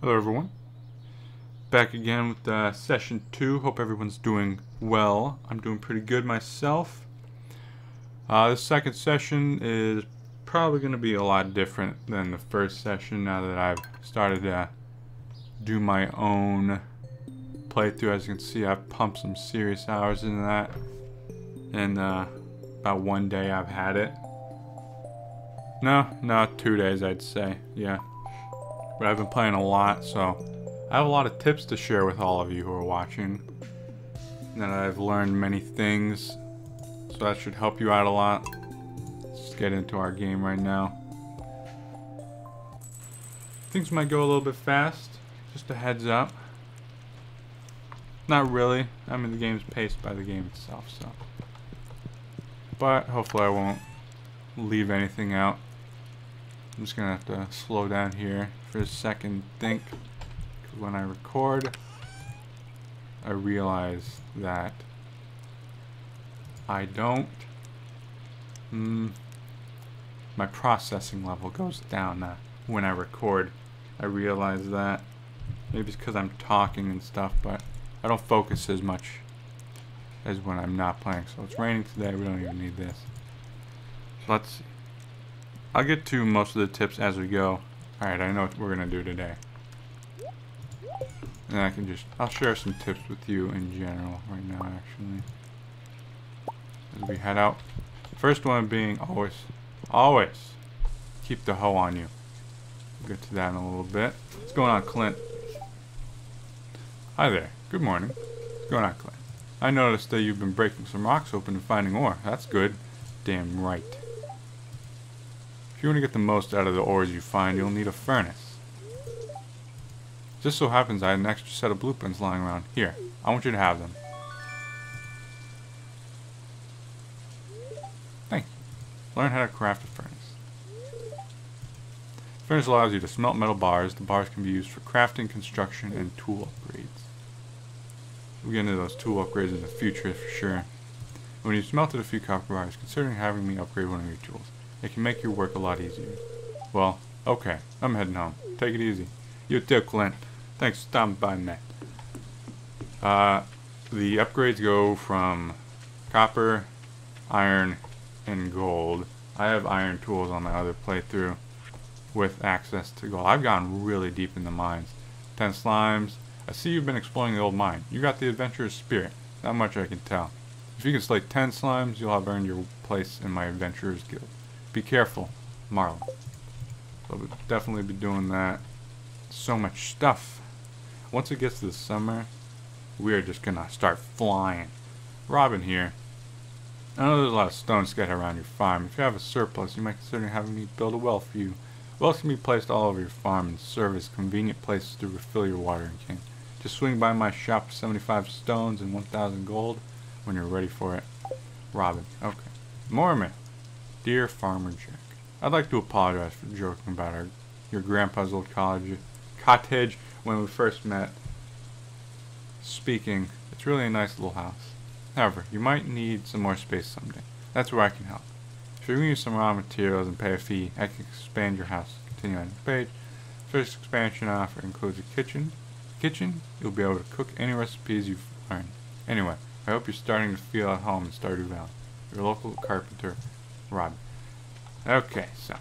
Hello everyone, back again with session 2. Hope everyone's doing well. I'm doing pretty good myself. This second session is probably going to be a lot different than the first session now that I've started to do my own playthrough. As you can see, I've pumped some serious hours into that, and about one day I've had it. No, 2 days I'd say, yeah. But I've been playing a lot, so I have a lot of tips to share with all of you who are watching. And that I've learned many things, so that should help you out a lot. Let's get into our game right now. Things might go a little bit fast, just a heads up. Not really. I mean, the game's paced by the game itself, so. But hopefully I won't leave anything out. I'm just gonna have to slow down here for a second, think. When I record, I realize that I don't, my processing level goes down when I record. I realize that. Maybe it's because I'm talking and stuff, but I don't focus as much as when I'm not playing. So it's raining today, we don't even need this. So let's see. I'll get to most of the tips as we go. Alright, I know what we're going to do today. And I'll share some tips with you in general right now, actually. As we head out. First one being always keep the hoe on you. We'll get to that in a little bit. What's going on, Clint? Hi there. Good morning. What's going on, Clint? I noticed that you've been breaking some rocks open and finding ore. That's good. Damn right. If you want to get the most out of the ores you find, you'll need a furnace. Just so happens I had an extra set of blueprints lying around. Here, I want you to have them. Thank you. Learn how to craft a furnace. The furnace allows you to smelt metal bars. The bars can be used for crafting, construction, and tool upgrades. We'll get into those tool upgrades in the future for sure. When you've smelted a few copper bars, consider having me upgrade one of your tools. It can make your work a lot easier. Well, okay. I'm heading home. Take it easy. You too, Clint. Thanks for stopping by, Matt. The upgrades go from copper, iron, and gold. I have iron tools on my other playthrough with access to gold. I've gone really deep in the mines. 10 slimes. I see you've been exploring the old mine. You got the adventurer's spirit. That much I can tell. If you can slay 10 slimes, you'll have earned your place in my adventurer's guild. Be careful, Marlon. So we'll definitely be doing that. So much stuff. Once it gets to the summer, we are just gonna start flying. Robin here. I know there's a lot of stone scattered around your farm. If you have a surplus, you might consider having me build a well for you. Wells can be placed all over your farm and serve as convenient places to refill your watering can. Just swing by my shop for 75 stones and 1,000 gold when you're ready for it. Robin. Okay. Mormon. Dear Farmer Jack, I'd like to apologize for joking about your grandpa's old cottage when we first met. Speaking, it's really a nice little house. However, you might need some more space someday. That's where I can help. If you use some raw materials and pay a fee, I can expand your house. Continue on the page. First expansion offer includes a kitchen. You'll be able to cook any recipes you've learned. Anyway, I hope you're starting to feel at home in Stardew Valley. Your local carpenter, Robin. Okay, so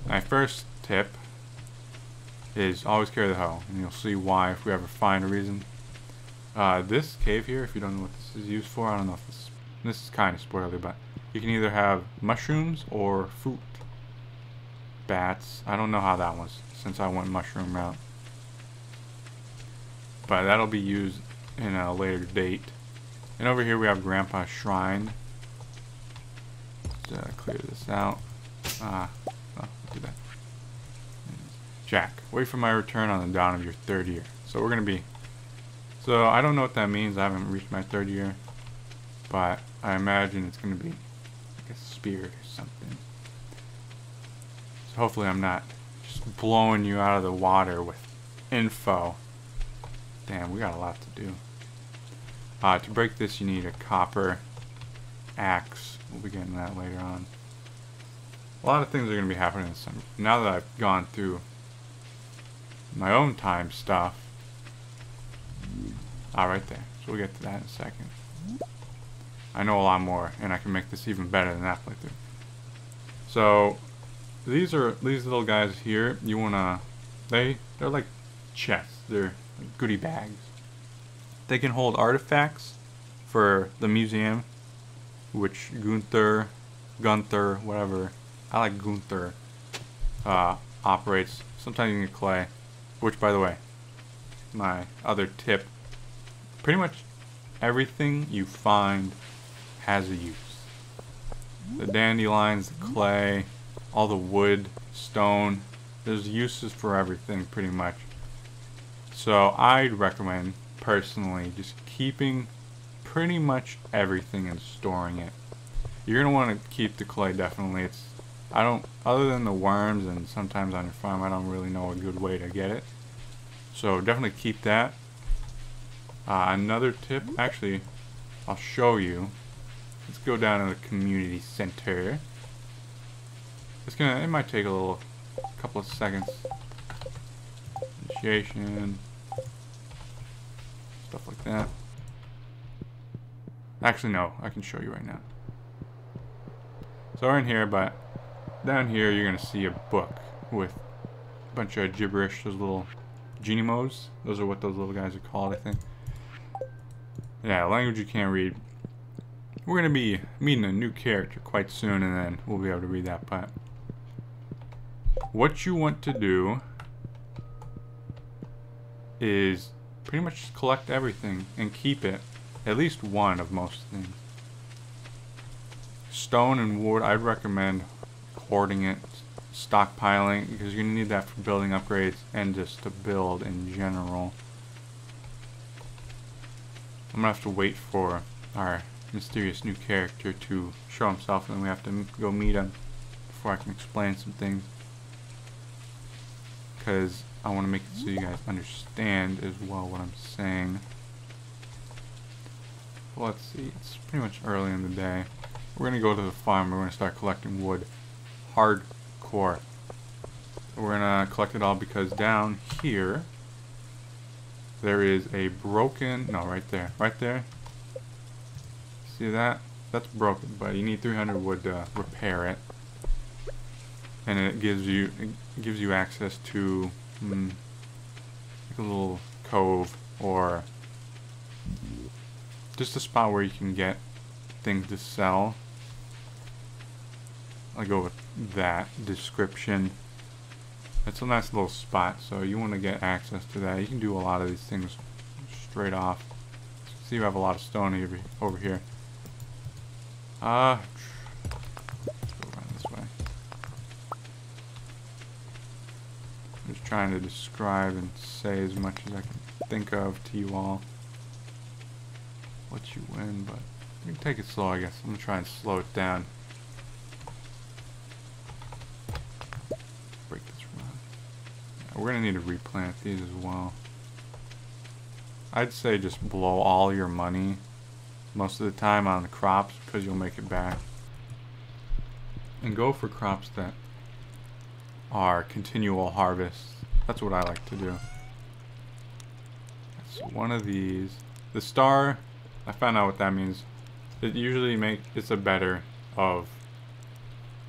my first tip is always carry the hoe, and you'll see why if we ever find a reason. This cave here, if you don't know what this is used for, I don't know if this is kind of spoilery, but you can either have mushrooms or fruit bats. I don't know how that was since I went mushroom route, but that'll be used in a later date. And over here we have Grandpa's shrine. Let's clear this out. Do that. Jack, wait for my return on the dawn of your 3rd year. So we're gonna be. So I don't know what that means. I haven't reached my 3rd year, but I imagine it's gonna be like a spirit or something. So hopefully I'm not just blowing you out of the water with info. Damn, we got a lot to do. To break this, you need a copper axe. We'll be getting that later on. A lot of things are going to be happening this summer. Now that I've gone through my own time stuff. Right there. So we'll get to that in a second. I know a lot more, and I can make this even better than that playthrough. So these little guys here. You wanna, they're like chests. They're goodie bags. They can hold artifacts for the museum, which Gunther, whatever. I like Gunther. Operates. Sometimes you can get clay, which, by the way, my other tip. Pretty much everything you find has a use. The dandelions, the clay, all the wood, stone. There's uses for everything, pretty much. So I'd recommend, personally, just keeping pretty much everything and storing it. You're gonna want to keep the clay, definitely. Other than the worms and sometimes on your farm, I don't really know a good way to get it. So definitely keep that. Another tip, actually, I'll show you. Let's go down to the community center. It might take a couple of seconds. Initiation, stuff like that. Actually, no, I can show you right now. So we're in here, but down here you're gonna see a book with a bunch of gibberish. Those little genimos. Those are what those little guys are called, I think. Yeah, language you can't read. We're going to be meeting a new character quite soon, and then we'll be able to read that. But what you want to do is pretty much just collect everything and keep it. At least one of most things. Stone and wood, I'd recommend hoarding it, stockpiling, because you're going to need that for building upgrades and just to build in general. I'm going to have to wait for our mysterious new character to show himself, and then we have to go meet him before I can explain some things. Because I want to make it so you guys understand as well what I'm saying. Well, let's see, it's pretty much early in the day. We're going to go to the farm, we're going to start collecting wood. Hardcore. We're going to collect it all because down here there is a broken, no, right there. See that? That's broken, but you need 300 wood to repair it. And it gives you access to like a little cove, or just a spot where you can get things to sell. I'll go with that description. It's a nice little spot, so you want to get access to that. You can do a lot of these things straight off. See, you have a lot of stone over here. Let's go around this way. I'm just trying to describe and say as much as I can think of to you all. Let you win, but we can take it slow, I guess. I'm gonna try and slow it down. Break this run. Yeah, we're gonna need to replant these as well. I'd say just blow all your money most of the time on the crops, because you'll make it back. And go for crops that are continual harvests. That's what I like to do. So one of these, the star, I found out what that means. It usually it's a better of,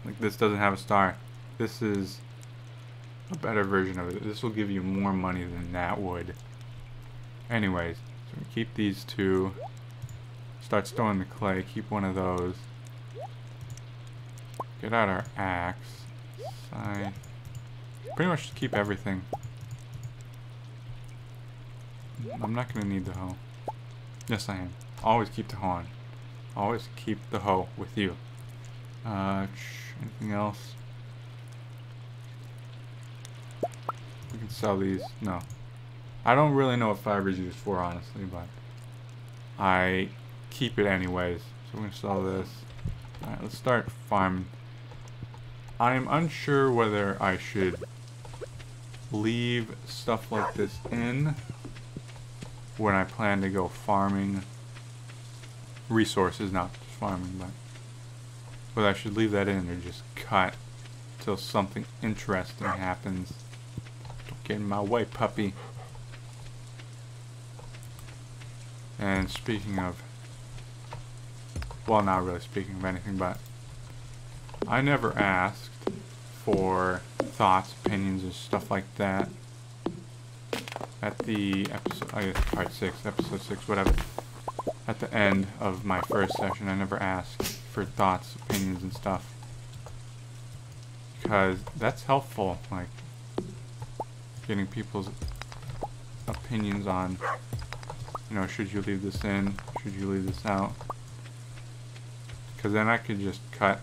like, this doesn't have a star. This is a better version of it. This will give you more money than that would. Anyways, so we keep these two. Start storing the clay. Keep one of those. Get out our axe. Scythe. Pretty much just keep everything. I'm not gonna need the hoe. Yes, I am. Always keep the hoe on. Always keep the hoe with you. Anything else? We can sell these. No. I don't really know what fiber is used for, honestly, but I keep it anyways. So we're gonna sell this. Alright, let's start farming. I'm unsure whether I should leave stuff like this in when I plan to go farming resources, not just farming, but whether I should leave that in or just cut till something interesting happens. Don't Get in my way, puppy. And speaking of, well, not really speaking of anything, but I never asked for thoughts, opinions, and stuff like that at the episode, I guess part 6, episode 6, whatever. At the end of my first session, I never asked for thoughts, opinions, and stuff. Because that's helpful, like, getting people's opinions on, you know, should you leave this in, should you leave this out. Because then I could just start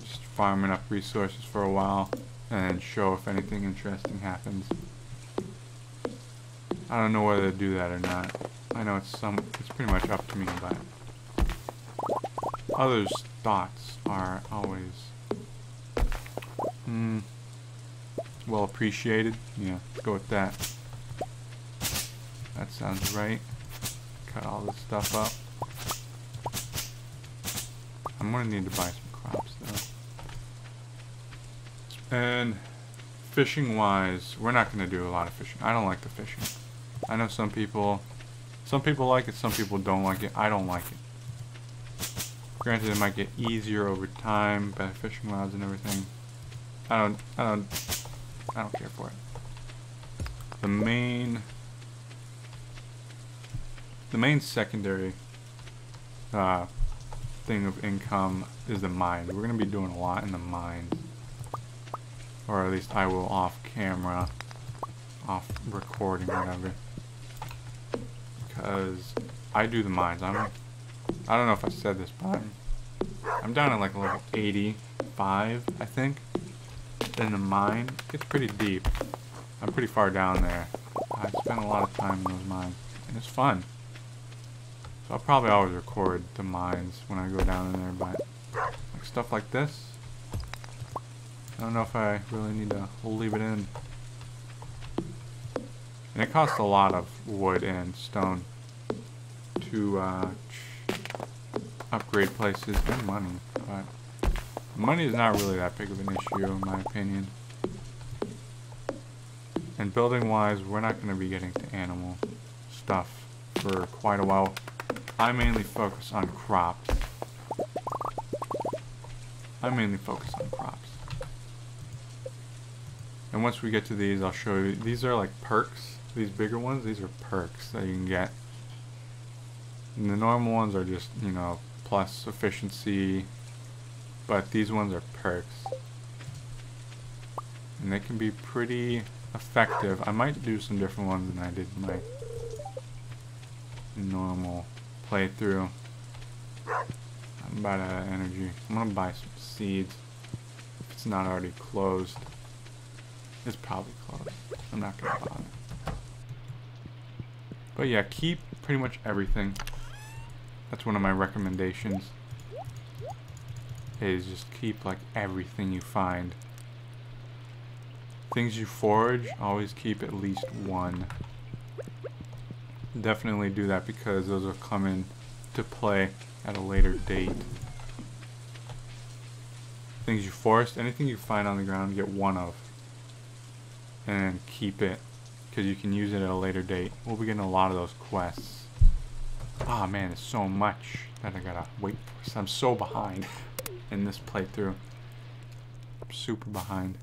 just farming up resources for a while, and then show if anything interesting happens. I don't know whether to do that or not. I know it's pretty much up to me, but others' thoughts are always well appreciated. Yeah, go with that. That sounds right. Cut all this stuff up. I'm gonna need to buy some crops though. And fishing wise, we're not gonna do a lot of fishing. I don't like the fishing. I know some people like it, some people don't like it. I don't like it. Granted, it might get easier over time, better fishing rods and everything. I don't care for it. The main secondary thing of income is the mines. We're gonna be doing a lot in the mines, or at least I will off camera, off recording, whatever. Because I do the mines. I don't know if I said this, but I'm down at like level 85, I think. Then the mine gets pretty deep. I'm pretty far down there. I spent a lot of time in those mines, and it's fun. So I'll probably always record the mines when I go down in there, but like stuff like this, I don't know if I really need to leave it in. And it costs a lot of wood and stone to upgrade places, and money, but money is not really that big of an issue in my opinion. And building wise, we're not going to be getting to animal stuff for quite a while. I mainly focus on crops. And once we get to these, I'll show you. These are like perks. These bigger ones, these are perks that you can get. And the normal ones are just, you know, plus efficiency. But these ones are perks. And they can be pretty effective. I might do some different ones than I did in my normal playthrough. I'm about out of energy. I'm gonna buy some seeds. If it's not already closed. It's probably closed. I'm not gonna bother. But yeah, keep pretty much everything. That's one of my recommendations. Is just keep like everything you find. Things you forage, always keep at least one. Definitely do that because those will come in to play at a later date. Things you forest, anything you find on the ground, get one of. And keep it, because you can use it at a later date. We'll be getting a lot of those quests. Ah, man, there's so much that I gotta wait for. So I'm so behind in this playthrough. I'm super behind.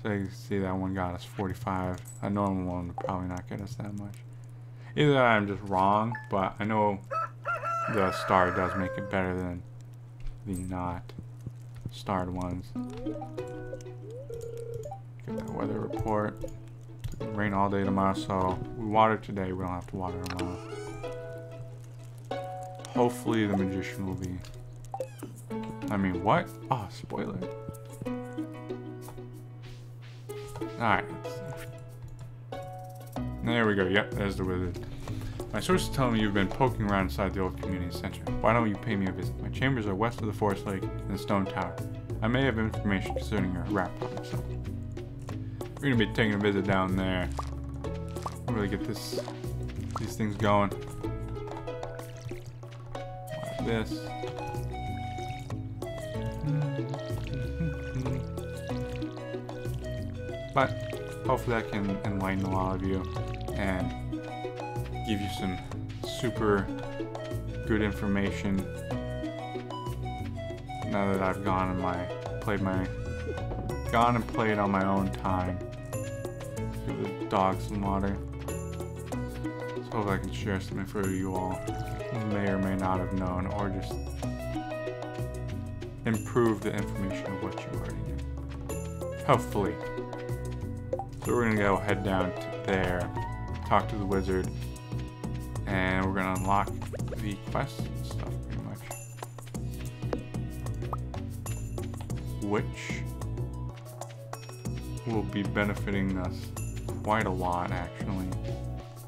So you can see that one got us 45. A normal one would probably not get us that much. Either that I'm just wrong, but I know the star does make it better than the not starred ones. Get that weather report. It's gonna rain all day tomorrow, so we water today, we don't have to water tomorrow. Hopefully the magician will be... I mean, what? Oh, spoiler. Alright, let's see. There we go, yep, there's the wizard. My sources tell me you've been poking around inside the old community center. Why don't you pay me a visit? My chambers are west of the forest lake and the stone tower. I may have information concerning your rap problem, so... We're gonna be taking a visit down there. Really get these things going. Like this. But hopefully I can enlighten a lot of you and give you some super good information now that I've gone and played on my own time. Give the dog some water. So hopefully I can share some info you all may or may not have known, or just improve the information of what you already knew. Hopefully. So we're gonna head down to there, talk to the wizard, and we're gonna unlock the quests and stuff pretty much. Which will be benefiting us quite a lot, actually,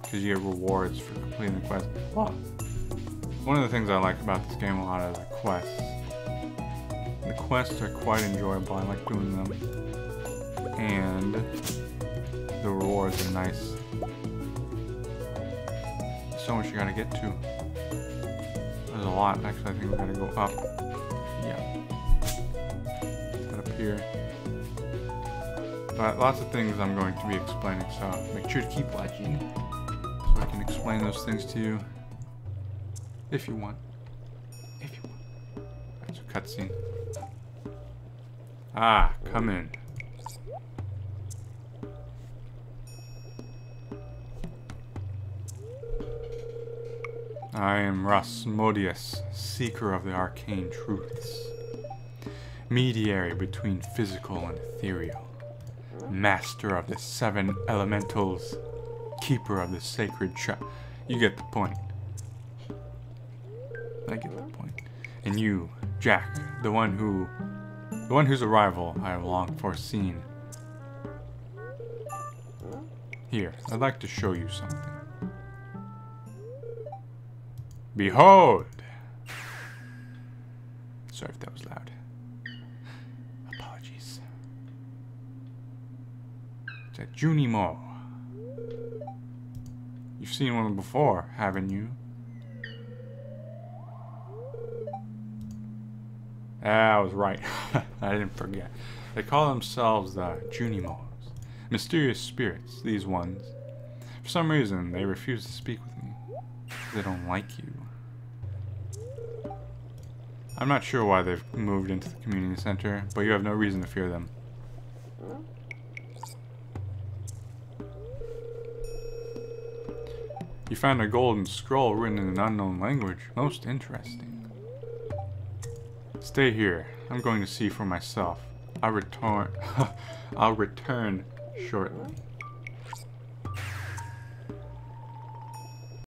because you get rewards for completing the quest. Well, one of the things I like about this game a lot are the quests. The quests are quite enjoyable. I like doing them, and the rewards are nice. So much you gotta get to. There's a lot. Actually, I think we gotta go up. Yeah. Up here. But lots of things I'm going to be explaining, so make sure to keep watching so I can explain those things to you if you want. If you want. That's a cutscene. Ah, come in. I am Rasmodius, seeker of the arcane truths, mediary between physical and ethereal, master of the 7 elementals, keeper of the sacred You get the point. I get the point. And you, Jack, the one whose arrival I have long foreseen. Here, I'd like to show you something. Behold! Sorry if that was loud. Apologies. It's a Junimo. You've seen one before, haven't you? I was right. I didn't forget. They call themselves the Junimos. Mysterious spirits, these ones. For some reason, they refuse to speak with me. They don't like you. I'm not sure why they've moved into the community center, but you have no reason to fear them. You found a golden scroll written in an unknown language. Most interesting. Stay here. I'm going to see for myself. I'll return shortly.